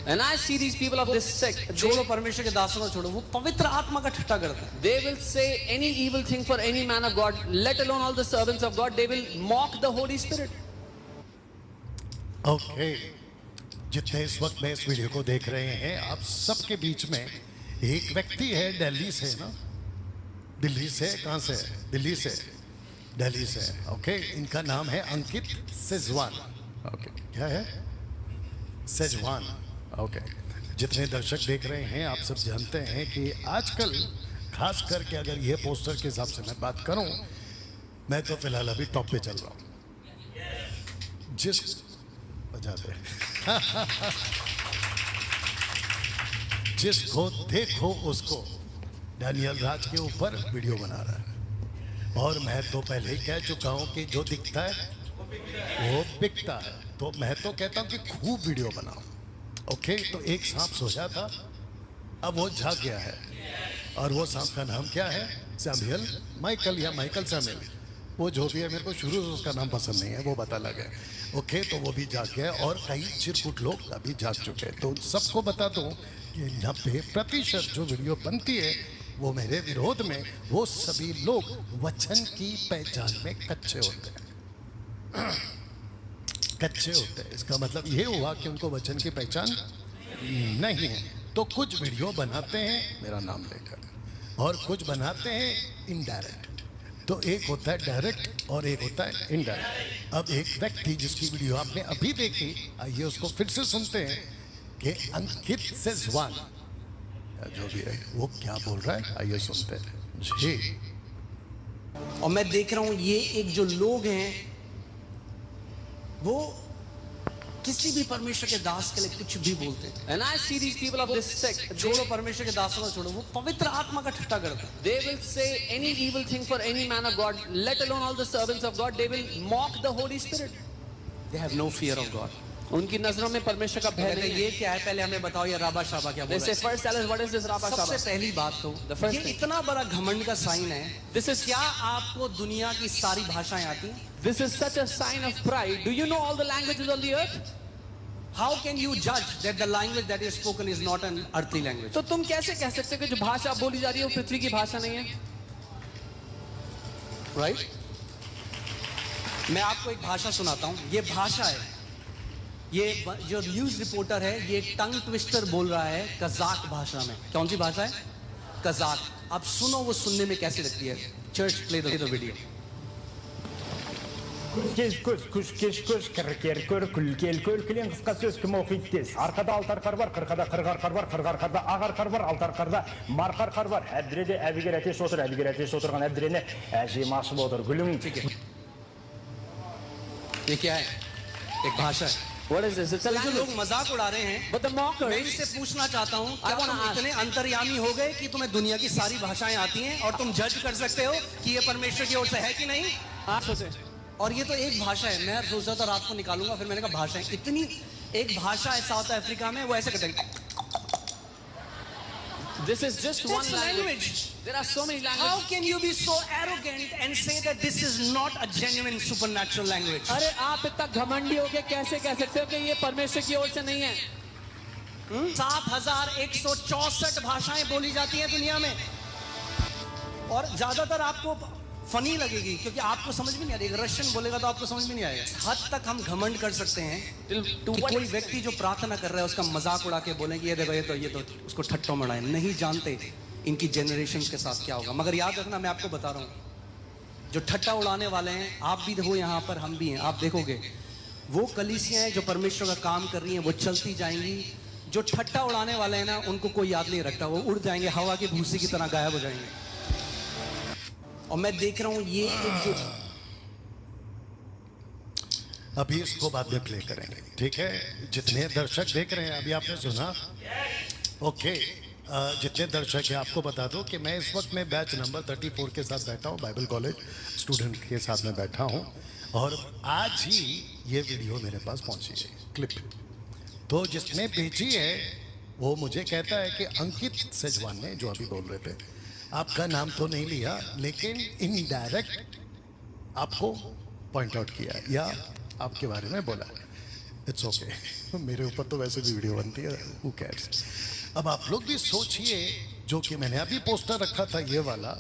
And I see these people of this sect, छोड़ो परमेश्वर के दासों को छोड़ो, वो पवित्र आत्मा का ठट्ठा करते हैं. they will say any evil thing for any man of God, let alone all the servants of God. They will mock the Holy Spirit. Okay जितने इस वक्त में इस वीडियो को देख रहे हैं, आप सबके बीच में एक व्यक्ति है, दिल्ली से ना, दिल्ली से, कहाँ से? दिल्ली से, दिल्ली से. ओके, इनका नाम है अंकित सेजवान. ओके, क्या है? सेजवान. ओके, जितने दर्शक देख रहे हैं, आप सब जानते हैं कि आजकल खास करके अगर ये पोस्टर के हिसाब से मैं बात करूं, मैं तो फिलहाल अभी टॉप पे चल रहा हूं. जिस बजा दे जिसको देखो उसको डैनियल राज के ऊपर वीडियो बना रहा है. और मैं तो पहले ही कह चुका हूं कि जो दिखता है वो बिकता है. तो मैं तो कहता हूं कि खूब वीडियो बनाओ. ओके, तो एक सांप सोया था, अब वो जाग गया है. और वो सांप का नाम क्या है? सैमुअल माइकल या माइकल सैमुअल, वो जो भी है, मेरे को शुरू से उसका नाम पसंद नहीं है, वो पता लगा. ओके, तो वो भी जाग गया और कई चिरकुट लोग अभी जाग चुके हैं. तो सबको बता दूं कि 90% जो वीडियो बनती है वो मेरे विरोध में, वो सभी लोग वचन की पहचान में कच्चे होते हैं. कच्चे होते हैं, इसका मतलब ये हुआ कि उनको वचन की पहचान नहीं है. तो कुछ वीडियो बनाते हैं मेरा नाम लेकर और कुछ बनाते हैं इनडायरेक्ट. तो एक होता है डायरेक्ट और एक होता है इनडायरेक्ट. अब एक व्यक्ति जिसकी वीडियो आपने अभी देखी, आइए उसको फिर से सुनते हैं कि अंकित सेजवान जो भी है वो क्या बोल रहा है. आइए सुनते हैं जी. और मैं देख रहा हूं ये एक जो लोग हैं वो किसी भी परमेश्वर के दास के लिए कुछ भी बोलते हैं. And I see these people of this sect, छोड़ो परमेश्वर के दासों को छोड़ो, वो पवित्र आत्मा का ठट्ठा करते हैं. they will say any evil thing for any man of God, let alone all the servants of God. They will mock the Holy Spirit. They have no fear of God. उनकी नजरों में परमेश्वर का भय कहते नहीं हैं है. ये क्या है, पहले हमें बताओ ये राबा शाबा क्या बोल They रहा say है. first tell us what is this Rabba सबसे Shaba. पहली बात तो The first ये thing. इतना बड़ा घमंड का साइन है. This is क्या आपको दुनिया की सारी भाषाएं आती हैं? This is such a sign of pride. Do you know all the languages on the earth? How can you judge that the language that is spoken is not an earthly language? तो तुम कैसे कह सकते हो कि जो भाषा बोली जा रही है वो पृथ्वी की भाषा नहीं है? Right? मैं आपको एक भाषा सुनाता हूं. ये भाषा है, ये जो न्यूज रिपोर्टर है ये टंग ट्विस्टर बोल रहा है कजाक भाषा में. कौन सी भाषा है? कजाक. अब सुनो वो सुनने में कैसी लगती है. चर्च प्ले द वीडियो. Кілең қысқа сөз кім оқиды тез. Арқада алты арқар бар, қырқада қырық арқар бар, қырық арқарда ақ арқар бар, алты арқарда марқа арқар бар. Әбдіреде әбігер әтеш отыр, әбігер әтеш отырған әбдірені әжем ашып отыр. Гүлің. ये क्या है? एक भाषा है. What is this? It's a जो language. लोग मजाक उड़ा रहे हैं, But the मैं mockers, इनसे पूछना चाहता हूँ, क्या wanna तुम ask. इतने अंतर्यामी हो गए कि तुम्हें दुनिया की सारी भाषाएं आती हैं और तुम जज कर सकते हो कि ये परमेश्वर की ओर से है कि नहीं? आप सोचें. और ये तो एक भाषा है. मैं सोचा था रात को निकालूंगा, फिर मैंने कहा भाषाएं इतनी. एक भाषा है साउथ अफ्रीका में, वो ऐसे करते हैं. This is just one It's language. language. There are so many How languages. can you be so arrogant and say that this is not a genuine supernatural language? अरे आप इतना घमंडी हो के कैसे कह सकते हो कि ये परमेश्वर की ओर से नहीं है? 7164 भाषाएं बोली जाती हैं दुनिया में. और ज्यादातर आपको फनी लगेगी क्योंकि आपको समझ में नहीं आ रही. रशियन बोलेगा तो आपको समझ में नहीं आएगा. हद तक हम घमंड कर सकते हैं To कि what कोई extent? व्यक्ति जो प्रार्थना कर रहा है उसका मजाक उड़ा के बोलेंगे ये देखो ये तो उसको ठट्टों में उड़ाएं. नहीं जानते इनकी जनरेशन के साथ क्या होगा. मगर याद रखना, मैं आपको बता रहा हूँ, जो ठट्टा उड़ाने वाले हैं, आप भी हो यहाँ पर, हम भी हैं. आप देखोगे वो कलीसियां जो परमेश्वर का काम कर रही हैं वो चलती जाएंगी. जो ठट्टा उड़ाने वाले हैं ना, उनको कोई याद नहीं रखता. वो उड़ जाएंगे, हवा की भूसी की तरह गायब हो जाएंगे. और मैं देख रहा हूँ ये एक जो अभी इसको बाद में प्ले करेंगे, ठीक है. जितने दर्शक देख रहे हैं, अभी आपने सुना. ओके, जितने दर्शक हैं आपको बता दो कि मैं इस वक्त में बैच नंबर 34 के साथ बैठा हूँ. बाइबल कॉलेज स्टूडेंट के साथ में बैठा हूँ और आज ही ये वीडियो मेरे पास पहुँची है, क्लिप. तो जिसने भेजी है वो मुझे कहता है कि अंकित सेजवान ने, जो अभी बोल रहे थे, आपका नाम तो नहीं लिया लेकिन इनडायरेक्ट आपको पॉइंट आउट किया या आपके बारे में बोला. इट्स ओके मेरे ऊपर तो वैसे भी वीडियो बनती है, हु कैर्स। अब आप लोग भी सोचिए, जो कि मैंने अभी पोस्टर रखा था ये वाला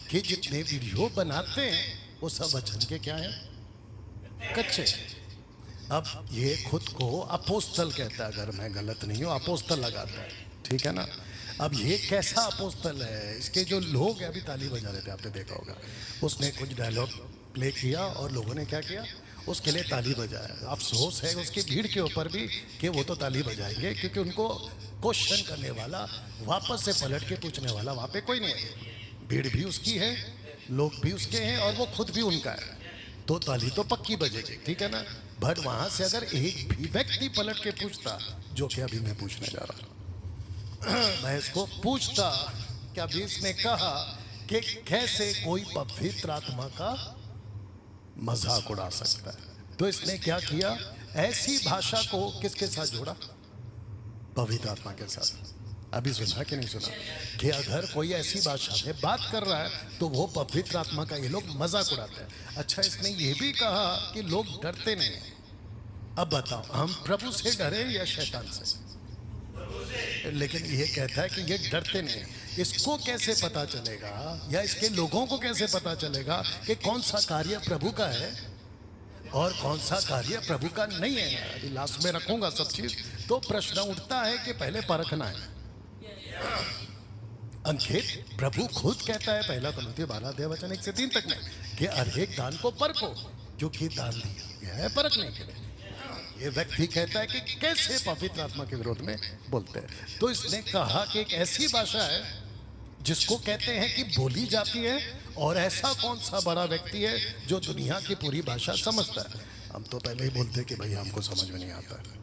कि जितने वीडियो बनाते हैं वो सब वचन के क्या है, कच्चे। अब ये खुद को अपोस्तल कहता है, अगर मैं गलत नहीं हूँ अपोस्तल लगाता है, ठीक है ना। अब ये कैसा अपोस्तल है, इसके जो लोग हैं, अभी ताली बजा रहे थे आपने देखा होगा, उसने कुछ डायलॉग प्ले किया और लोगों ने क्या किया, उसके लिए ताली बजाया। अफसोस है उसकी भीड़ के ऊपर भी कि वो तो ताली बजाएंगे, क्योंकि उनको क्वेश्चन करने वाला, वापस से पलट के पूछने वाला वहाँ पे कोई नहीं है। भीड़ भी उसकी है, लोग भी उसके हैं और वो खुद भी उनका है, तो ताली तो पक्की बजेगी, ठीक है ना। बट वहाँ से अगर एक भी व्यक्ति पलट के पूछता, जो कि अभी मैं पूछने जा रहा हूँ, मैं इसको पूछता कि अभी इसने कहा कि कैसे कोई पवित्र आत्मा का मजाक उड़ा सकता है, तो इसने क्या किया, ऐसी भाषा को किसके साथ जोड़ा, पवित्र आत्मा के साथ। अभी सुना कि नहीं सुना कि अगर कोई ऐसी भाषा में बात कर रहा है तो वो पवित्र आत्मा का ये लोग मजाक उड़ाते हैं। अच्छा, इसने ये भी कहा कि लोग डरते नहीं हैं। अब बताओ, हम प्रभु से डरे या शैतान से? लेकिन ये कहता है कि ये डरते नहीं हैं। इसको कैसे पता चलेगा, या इसके लोगों को कैसे पता चलेगा कि कौन सा कार्य प्रभु का है और कौन सा कार्य प्रभु का नहीं है? अभी लास्ट में रखूंगा सब चीज। तो प्रश्न उठता है कि पहले परखना है। अंकित, प्रभु खुद कहता है पहला तिमुथी 12:1-3 तक में कि हर एक दान को परखो, क्योंकि दान दिया गया है परखने के लिए। ये व्यक्ति कहता है कि कैसे पवित्र आत्मा के विरोध में बोलते हैं। तो इसने कहा कि एक ऐसी भाषा है जिसको कहते हैं कि बोली जाती है, और ऐसा कौन सा बड़ा व्यक्ति है जो दुनिया की पूरी भाषा समझता है। हम तो पहले ही बोलते हैं कि भाई हमको समझ में नहीं आता है।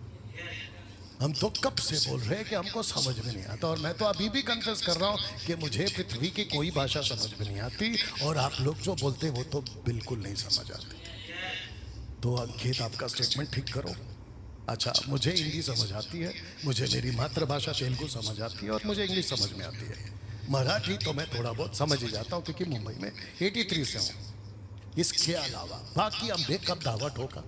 हम तो कब से बोल रहे हैं कि हमको समझ में नहीं आता, और मैं तो अभी भी कन्फेस कर रहा हूँ कि मुझे पृथ्वी की कोई भाषा समझ में नहीं आती, और आप लोग जो बोलते हैं वो तो बिल्कुल नहीं समझ आती। तो अंकित, आपका स्टेटमेंट ठीक करो। अच्छा, मुझे हिंदी समझ आती है, मुझे मेरी मातृभाषा तेलुगु समझ आती है, और मुझे इंग्लिश समझ में आती है। मराठी तो मैं थोड़ा बहुत समझ ही जाता हूँ, क्योंकि मुंबई में 83 से हूँ। इसके अलावा बाकी हमने कब दावा ठोका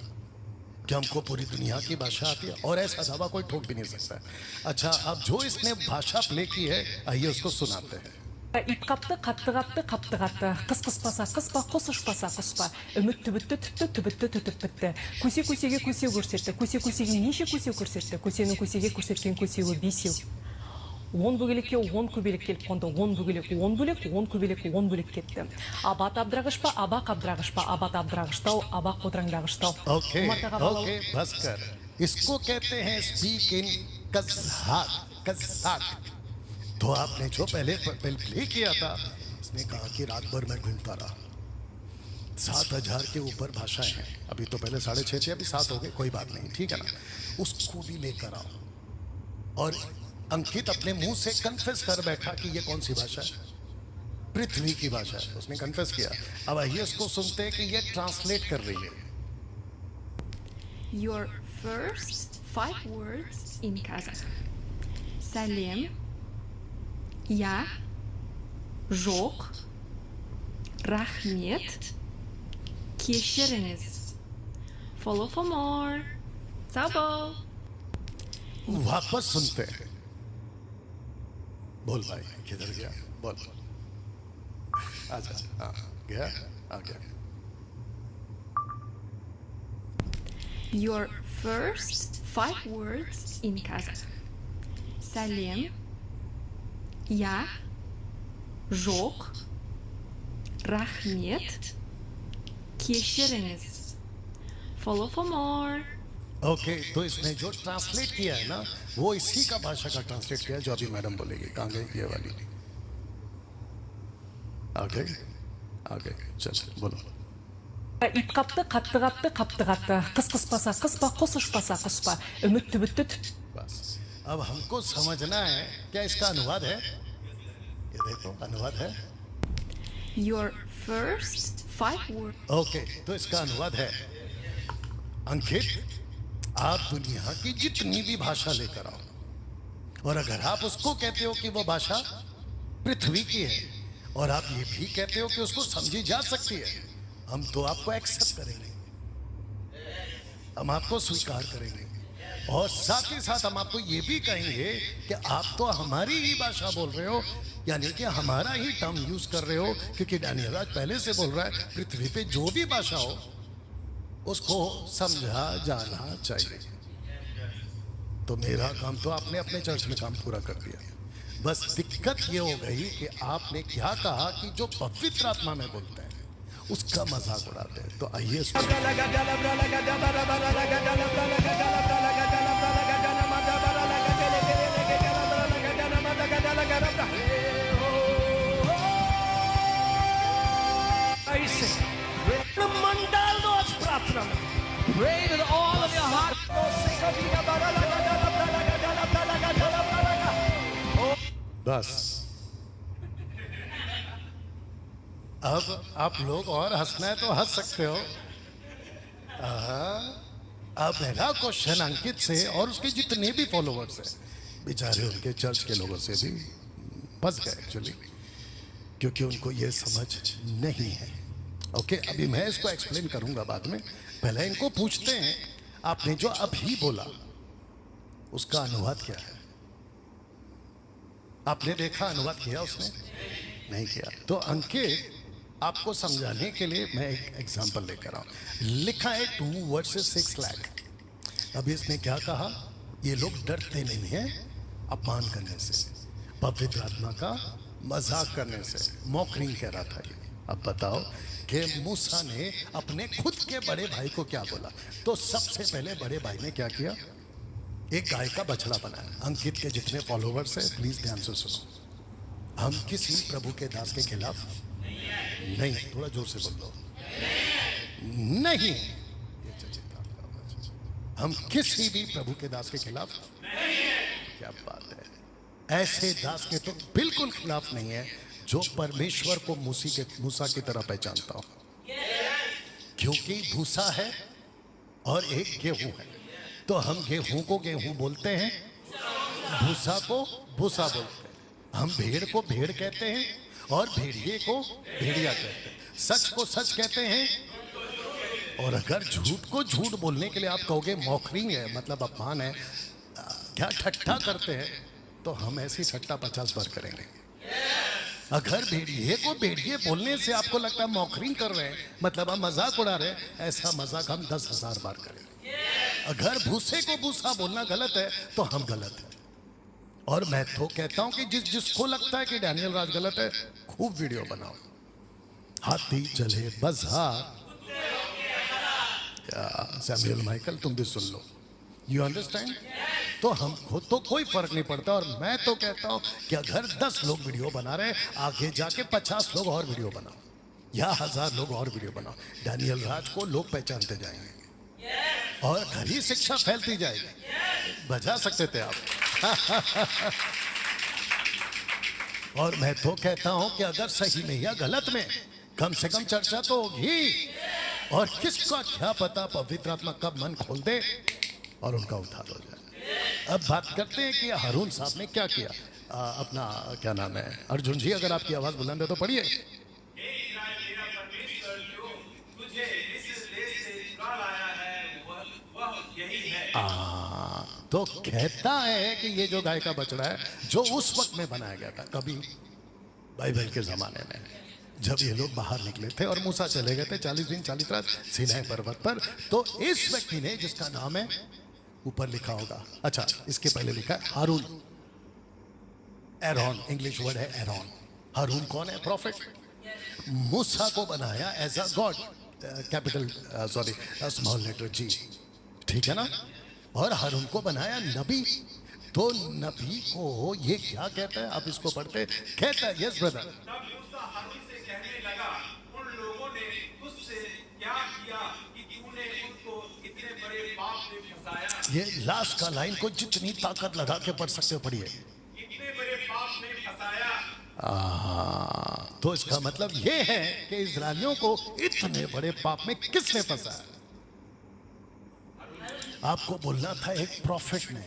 कि हमको पूरी दुनिया की भाषा आती है, और ऐसा दावा कोई ठोक भी नहीं सकता है। अच्छा, अब जो इसने भाषा प्ले की है, आइए उसको सुनाते हैं। ит қапты, қатты қапты, қапты қатты. Қыс қыспаса, қыспа, қос ұшпаса, қыспа. Үміт түбітті, түтті, түбітті, түтіп бітті. Көсе-көсеге көсе көрсетті. Көсе-көсеге неше көсе көрсетті. Көсенің көсеге көрсеткен көсеуі бесеу. 10 бөгелекке 10 көбелек келіп қонды. 10 бөгелек 10 бөлек, 10 көбелек 10 бөлек кетті. Абат абдырағыш па, абақ абдырағыш па, абат абдырағыштау, абақ қодыраңдағыштау. ओके ओके, बस कर। इसको कहते हैं स्पीक इन कज़ाक। तो आपने जो पहले प्ले किया था, इसने कहा कि रात भर मैं ढूंढता रहा। 7000 के ऊपर भाषाएं हैं। अभी तो पहले 6.5 थे, अभी 7 हो गए, कोई बात नहीं, ठीक है ना। उसको भी लेकर आओ। और अंकित अपने मुंह से कन्फेस कर बैठा कि ये कौन सी भाषा है, पृथ्वी की भाषा है, उसने कन्फेस किया। अब आइए उसको सुनते हैं कि ये ट्रांसलेट कर रही है। Your first 5 words in Kazakh. Салем, я, жоқ, рахмет, кешіріңіз. Follow for more. Сау. वापस सुनते हैं। बोल भाई, किधर गया, बोल। आजा, हाँ, गया, आ गया। Your first 5 words in Kazakh. Салем, я, жоқ, рахмет, кешіріңіз. Follow for more. Okay, तो इसने जो ट्रांसलेट किया है ना, वो इसी का भाषा का ट्रांसलेट किया है जो अभी मैडम बोलेगी। कहाँ गई ये वाली? आ गए, चल बोलो। ит қапты, қатты қапты, қапты қатты. Қыс қыспаса, қыспа, қос ұшпаса, қыспа. Үміт түбітті, बस अब हमको समझना है, क्या इसका अनुवाद है? ये देखो, अनुवाद है। Your first 5 words. ओके, तो इसका अनुवाद है। अंकित, आप दुनिया की जितनी भी भाषा लेकर आओ, और अगर आप उसको कहते हो कि वो भाषा पृथ्वी की है, और आप ये भी कहते हो कि उसको समझी जा सकती है, हम तो आपको एक्सेप्ट करेंगे। हम आपको स्वीकार करेंगे और साथ ही साथ हम आपको ये भी कहेंगे कि आप तो हमारी ही भाषा बोल रहे हो, यानी कि हमारा ही टर्म यूज कर रहे हो, क्योंकि डैनियल राज पहले से बोल रहा है पृथ्वी पे जो भी भाषा हो उसको समझा जाना चाहिए। तो मेरा काम तो आपने अपने चर्च में काम पूरा कर दिया। बस दिक्कत ये हो गई कि आपने क्या कहा कि जो पवित्र आत्मा में बोलते हैं उसका मजाक उड़ाते हैं। तो आइए इसको मंडल रोज प्रार्थना में Pray with all of your heart. बस अब आप लोग और हंसना है तो हंस सकते हो। अब मेरा क्वेश्चन अंकित से और उसके जितने भी फॉलोवर्स हैं, बेचारे उनके चर्च के लोगों से भी फंस गए एक्चुअली, क्योंकि उनको ये समझ नहीं है। ओके, अभी मैं इसको एक्सप्लेन करूंगा बाद में। पहले इनको पूछते हैं आपने जो अभी बोला उसका अनुवाद क्या है? आपने देखा अनुवाद किया उसने? नहीं किया। तो अंकित आपको समझाने के लिए मैं एक एग्जांपल लेकर आऊं। लिखा है 2 वर्सेस 6 लाख। अभी इसने क्या कहा? ये लोग डरते नहीं हैं अपमान करने से, पवित्र आत्मा का मजाक करने से। मॉकरिंग कह रहा था ये। अब बताओ कि मूसा ने अपने खुद के बड़े भाई को क्या बोला? तो सबसे पहले बड़े भाई ने क्या किया? एक गाय का बछड़ा बनाया। अंकित के जितने फॉलोवर्स हैं प्लीज ध्यान से सुनो, हम किसी प्रभु के दास के खिलाफ नहीं, थोड़ा जोर से बोल दो, नहीं, हम किसी भी प्रभु के दास के खिलाफ, क्या बात है, ऐसे दास के तो बिल्कुल खिलाफ नहीं है जो परमेश्वर को मूसा की तरह पहचानता हो, क्योंकि भूसा है और एक गेहूं है। तो हम गेहूं को गेहूं बोलते हैं, भूसा को भूसा बोलते हैं। हम भेड़ को भेड़ कहते हैं और भेड़िए को भेड़िया कहते हैं। सच को सच कहते हैं। और अगर झूठ को झूठ बोलने के लिए आप कहोगे मॉकरिंग है, मतलब अपमान है, क्या ठट्ठा करते हैं, तो हम ऐसी ठट्ठा 50 बार करेंगे। अगर भेड़िए को भेड़िए बोलने से आपको लगता है मॉकरिंग कर रहे हैं, मतलब हम मजाक उड़ा रहे हैं, ऐसा मजाक हम 10,000 बार करेंगे। अगर भूसे को भूसा बोलना गलत है तो हम गलत हैं। और मैं तो कहता हूं कि जिसको लगता है कि डैनियल राज गलत है, खूब वीडियो बनाओ। हाथी चले बाजार, सैमुअल माइकल तुम भी सुन लो, यू अंडरस्टैंड? तो हमको तो कोई फर्क नहीं पड़ता। और मैं तो कहता हूं कि अगर 10 लोग वीडियो बना रहे हैं, आगे जाके 50 लोग और वीडियो बनाओ या 1000 लोग और वीडियो बनाओ। डैनियल राज को लोग पहचानते जाएंगे और खरी शिक्षा फैलती जाएगी। बजा सकते थे आप। और मैं तो कहता हूं कि अगर सही में या गलत में, कम से कम चर्चा तो होगी। और किसका क्या पता पवित्र आत्मा कब मन खोल दे और उनका उद्धार हो जाए। अब बात करते हैं कि हारून साहब ने क्या किया। अपना क्या नाम है, अर्जुन जी, अगर आपकी आवाज बुलंद है तो पढ़िए। तो कहता है कि ये जो गाय का बछड़ा है जो उस वक्त में बनाया गया था, कभी बाइबल के जमाने में, जब ये लोग बाहर निकले थे और मूसा चले गए थे 40 दिन 40 रात सीनाई पर्वत पर। तो इस व्यक्ति ने, जिसका नाम है, ऊपर लिखा होगा, अच्छा इसके पहले लिखा है हारून, एरॉन, इंग्लिश वर्ड है एरॉन। हारून कौन है? प्रॉफिट। मूसा को बनाया as a god, capital sorry small letter G, ठीक है ना? और हारून को बनाया नबी। तो नबी को ये क्या कहता है, आप इसको पढ़ते, कहता है, यस ब्रदर, ये लास्ट का लाइन को जितनी ताकत लगा के पढ़ सकते हो पढ़िए। तो इसका मतलब ये है कि इजरायलियों को इतने बड़े पाप में किसने फंसाया? आपको बोलना था एक प्रॉफिट ने।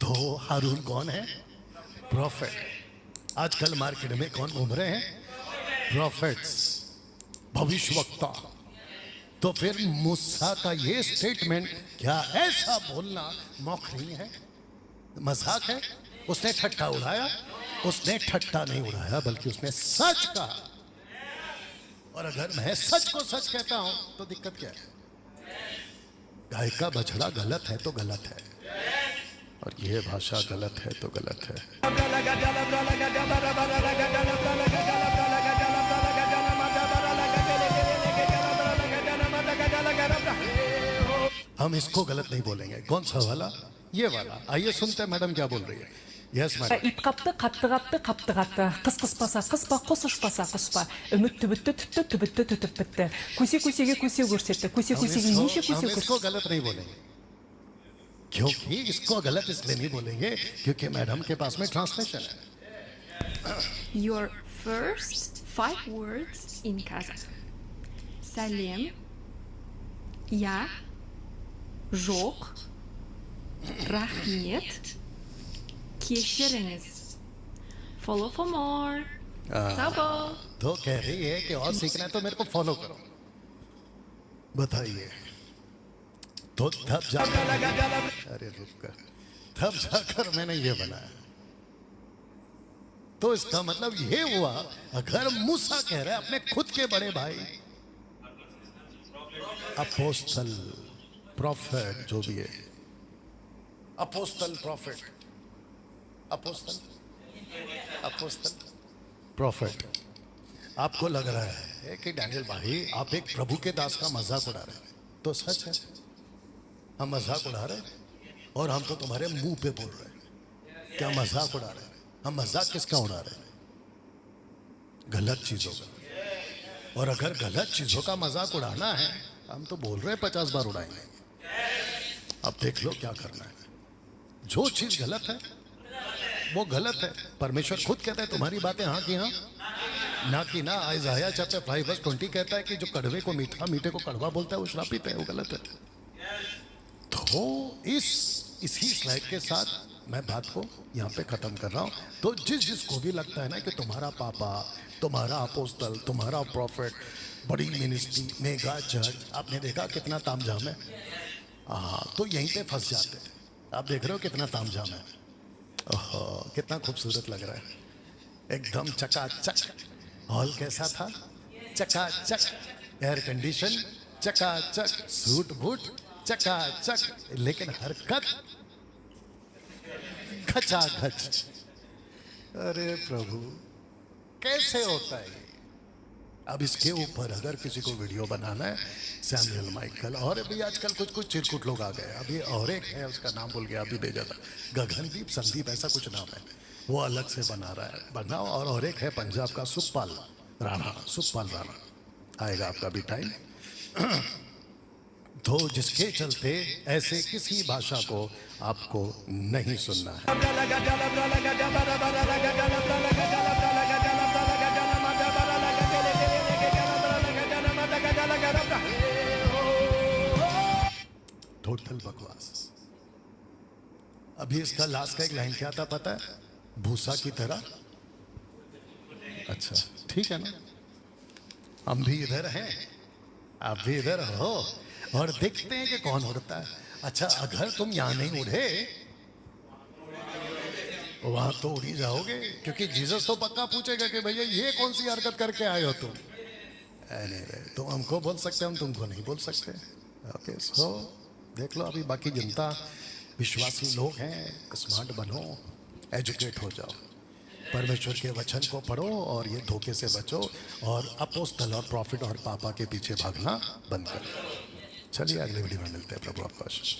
तो हारून कौन है? प्रॉफिट। आजकल मार्केट में कौन घूम रहे हैं? प्रॉफिट्स, भविष्यवक्ता। तो फिर मूसा का ये स्टेटमेंट क्या ऐसा बोलना मौखरी है, मजाक है? उसने ठट्ठा उड़ाया? उसने ठट्ठा नहीं उड़ाया बल्कि उसने सच कहा। और अगर मैं सच को सच कहता हूं तो दिक्कत क्या है? गाय का बछड़ा गलत है तो गलत है, और ये भाषा गलत है तो गलत है। हम इसको गलत नहीं बोलेंगे। कौन सा वाला? ये वाला। आइए सुनते हैं मैडम क्या बोल रही है। Yes madam. ит қапты қатты қатты қапты қатты, қыс қыспаса қыспа, құс ұшпаса құспа, үміт түбітті түтті, түбітті түтіп бітті, көсе көсеге көсе көрсетті, көсе көсеге неше көсе हम көрсетті. इसको गलत नहीं बोलेंगे, क्योंकि इसको गलत इसलिए नहीं बोलेंगे क्योंकि मैडम के पास में ट्रांसलेशन है। Your first 5 words in Kazakh. Сәлем, я, жоқ, рахмет, кешіріңіз. Follow for more. Sabo. तो कह रही है कि और सीखना है तो मेरे को फॉलो करो। बताइए। तो तब जाकर, अरे रुक कर, तब जाकर मैंने ये बनाया। तो इसका मतलब ये हुआ, अगर मूसा कह रहा है अपने खुद के बड़े भाई, अपोस्टल, प्रॉफिट, जो भी है, apostle, profit, apostle, apostle, profit, आपको लग रहा है कि डैनियल भाई आप एक प्रभु के दास का मजाक उड़ा रहे हैं, तो सच है, हम मजाक उड़ा रहे हैं और हम तो तुम्हारे मुंह पे बोल रहे हैं। क्या मजाक उड़ा रहे हैं? हम मजाक किसका उड़ा रहे हैं? गलत चीजों का। और अगर गलत चीजों का मजाक उड़ाना है, हम तो बोल रहे हैं 50 बार उड़ाएंगे। अब देख लो क्या करना है। जो चीज गलत है वो गलत है। परमेश्वर खुद कहता है तुम्हारी बातें हाँ की हाँ, ना कि ना। आइज़ाया चैप्टर 5:20 कहता है कि जो कड़वे को मीठा, मीठे को कड़वा बोलता है वो श्रापित है, वो गलत है। तो इसी स्लाइड के साथ मैं बात को यहाँ पे खत्म कर रहा हूँ। तो जिसको भी लगता है ना कि तुम्हारा पापा, तुम्हारा अपोस्टल, तुम्हारा प्रॉफिट, बड़ी मिनिस्ट्री, मेगा चर्च, आपने देखा कितना तामझाम है। हाँ, तो यहीं पे फंस जाते हैं। आप देख रहे हो कितना तामझाम है। ओहो, कितना खूबसूरत लग रहा है, एकदम चकाचक। हॉल कैसा था? चकाचक, एयर कंडीशन चकाचक, सूट बूट चकाचक, लेकिन हरकत खचाखच। अरे प्रभु, कैसे होता है? अब इसके ऊपर अगर किसी को वीडियो बनाना है, सैमुअल माइकल, और अभी आजकल कुछ चिरकुट लोग आ गए। अभी और एक है, उसका नाम भूल गया, अभी भेजा था, गगनदीप, संदीप, ऐसा कुछ नाम है, वो अलग से बना रहा है, बनाओ। और एक है पंजाब का सुखपाल राणा, सुखपाल राणा, आएगा आपका भी टाइम। तो जिसके चलते ऐसे किसी भाषा को आपको नहीं सुनना है। टोटल बकवास। अभी इसका लास्ट का एक लाइन क्या था पता है? भूसा की तरह। अच्छा ठीक है ना, हम भी इधर हैं, आप भी इधर हो, और देखते हैं कि कौन उड़ता है। अच्छा, अगर तुम यहां नहीं उड़े, वहां तो उड़ी जाओगे, क्योंकि जीसस तो पक्का पूछेगा कि भैया ये कौन सी हरकत करके आए हो तुम। तुम हमको बोल सकते, हम तुमको नहीं बोल सकते। ओके, सो देख लो, अभी बाकी जनता, विश्वासी लोग हैं, स्मार्ट बनो, एजुकेट हो जाओ, परमेश्वर के वचन को पढ़ो और ये धोखे से बचो, और अपोस्तल और प्रॉफिट और पापा के पीछे भागना बंद करो। चलिए अगले वीडियो में मिलते हैं। प्रभु आपको आशीष।